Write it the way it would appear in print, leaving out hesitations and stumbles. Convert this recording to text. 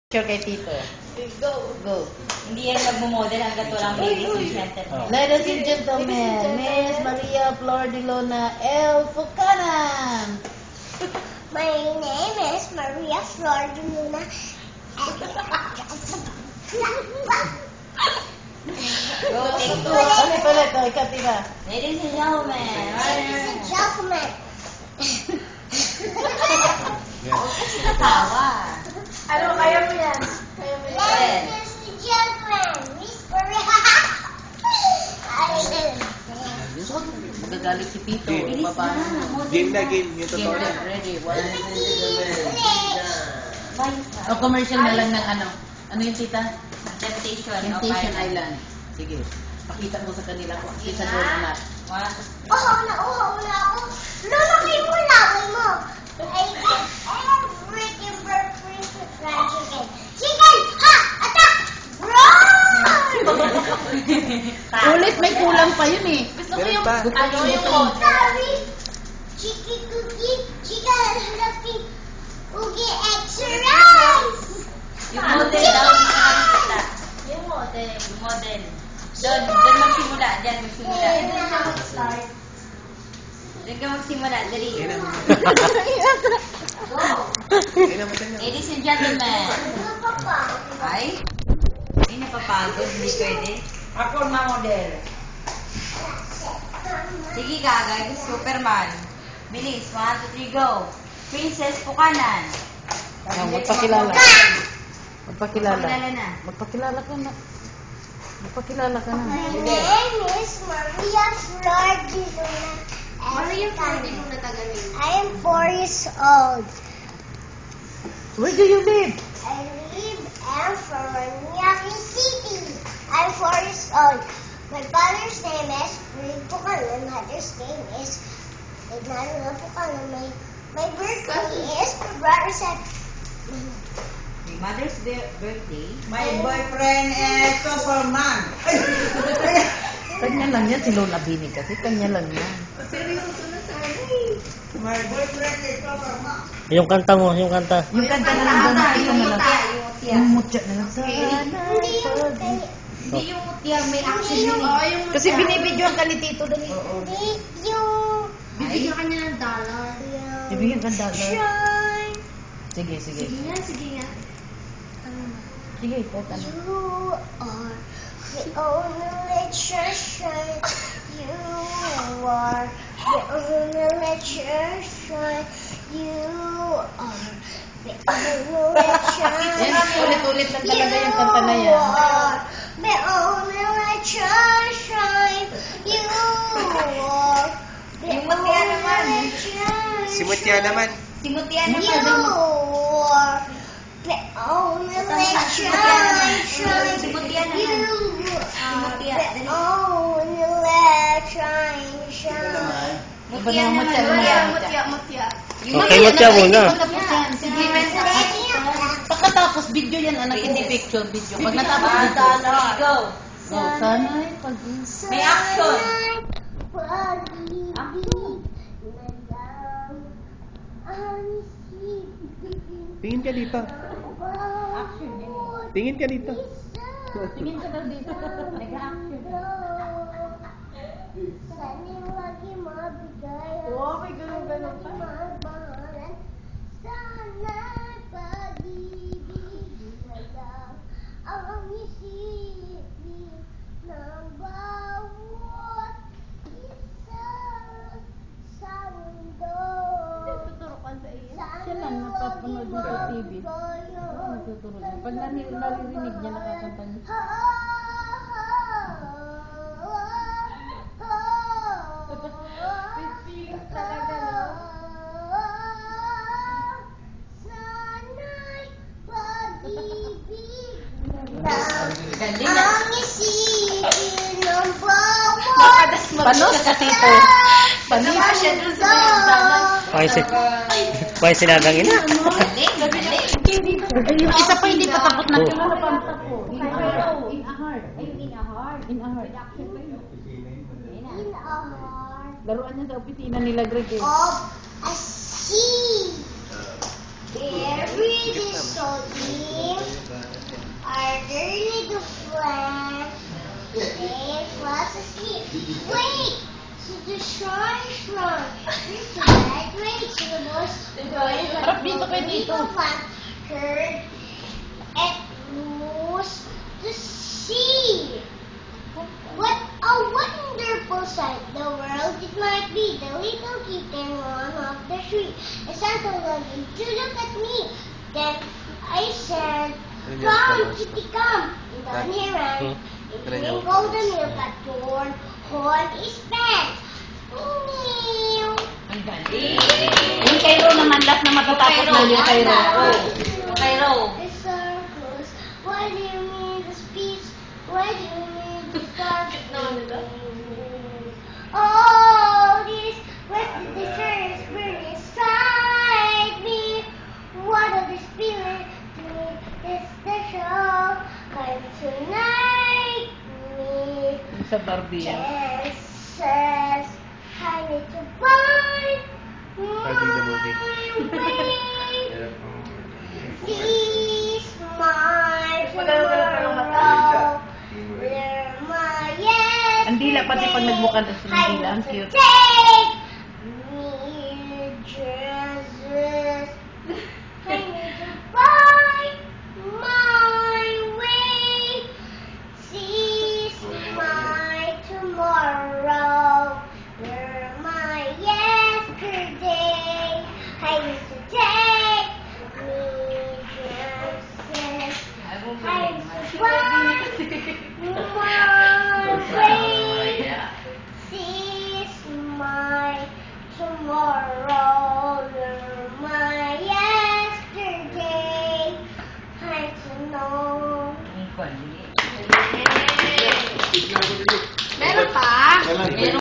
Sure kay Tito. Go. Go. Hindi yan magmumodel hanggat walang ladies and gentlemen. Ladies and gentlemen, Miss Maria Flor de Luna L. Fucanan. My name is Maria Flor de Luna. Go, take two. Ulit. Ikaw, Tina. Ladies and gentlemen. Ladies and gentlemen. Huwag kasi natawa. Ano, kaya mo yan? Ladies and gentlemen, Miss Maria. Magagalit si Tito. Bilis na. Game na game. Yung totoo na. Ready. Bayos na. O commercial na lang ng ano. Ano yung tita? Temptation. Temptation Island. Sige. Pakita mo sa kanila kung ang tita doon anak. Uhaw na ako. Lalaki mo, laway mo. I get everything for free to fried chicken. Chicken! Ha! Attack! Run! Ulit, may kulang pa yun eh. Gusto ko Meron yung, pa. ano yung Sorry! Chicken cookie, chicken lucky, cookie extra rice! yung model daw. Nakakita. Yung model. Doon magsimula. Diyan magsimula. Doon ka magsimula. Dali. Ladies and gentlemen. Ay? Hindi napapagod. Hindi pwede. Ako na model. Sige kagay. Superman. Bilis. 1, 2, 3, go. Princess Fucanan. Magpakilala. Pakilala na. Magpakilala ka na. Magpakilala ka na. My name is Maria Flor de Luna. Maria Flor de Luna Tagalog. I am 4 years old. Where do you live? I live in Paranaque City. I'm 4 years old. My father's name is Fred Fucanan. My mother's name is Ignalina Fucanan. My birthday is February 7th. My mother's birthday. My boyfriend is Superman. Kanya lang yan. Si Lola Bini kasi. Kanya lang yan. My boyfriend is Superman. Yung kanta mo, yung kanta. Yung kanta na lang doon. Yung Ito na lang. mutya. Yung mutya. Yung mutya na lang. Hindi yung mutya. May action yun eh. Kasi binibidyoan ka ni Tito dali. Hindi yung... Bibigyan ka niya ng dollar. Ibigyan ka dollar. Shine. Sige. Sige nga. Sige, kahit ano. You are the only treasure. You are the only treasure. You are the only treasure. Yan, ulit-ulit lang talaga yung kanta na yan. You are the only treasure. You are the Yung mutya naman. only treasure. Si Mutya naman. Si mutya You naman. are the only treasure. Si mutya naman. You are the only treasure. Mutya Iba naman naman. mutya. Mutya. Okay, mutya muna. Sige, pagkatapos video yan, anak, hindi picture, video. Pag natapos video. Go. So, sana'y pag-isa. May action. Tingin ka dito. Tingin ka dito. Tingin ka daw dito. Nag-action. Sana lagi mabigay. Oo, may ganun pa. Mabahalan. Sana pag-ibig na lang ang isipin ng bawat isa sa mundo. Siya lang napapanood mo sa TV. Nagtuturo niya. Pag naririnig niya, nakakanta niya. Sana'y pag-ibig Galing na na. ang isipin ng bawat Panos ka, Tito. Panos. Siya dun sa pinagdagan. Pwede sinagang ina. Galing. Yung isa pa hindi pa tapos na. Oh. Kailan na panta ko? In a heart. in a heart. In a heart. In a heart Laruan niya sa opisina nila, Greg. of a sea. There is so deep. the shrine shrine. This is that great syllables. Harap dito kayo dito. Curd and moose the sea. What a wonderful sight the world it might be. The little kitten on off the tree. And Santa wanted to look at me. Then I said, come, kitty, come. And on he ran. It twinkled the milk at dawn. Horn is bad. Meow. Ang galing. Yung Cairo naman, last na matatapos na yung Cairo. Cairo. The circles. Why do you mean the speech? Why do you mean the stars? Oh, this rest of the church really inside me. What a this feeling to me is special. Come tonight, me. Sa Barbie yan. Jesus, I need to find Barbie the movie. my way. Seize my tomorrow. Where my yesterday. Ang dila, pati pag nagmukha na sila, ang dila, ang cute. Take me, Jesus. I need to find my way. Seize my tomorrow. Where my yesterday. I need to take me, Jesus. I need to find my way. Seize my tomorrow. You're my yesterday. I to know. Meron pa? Meron.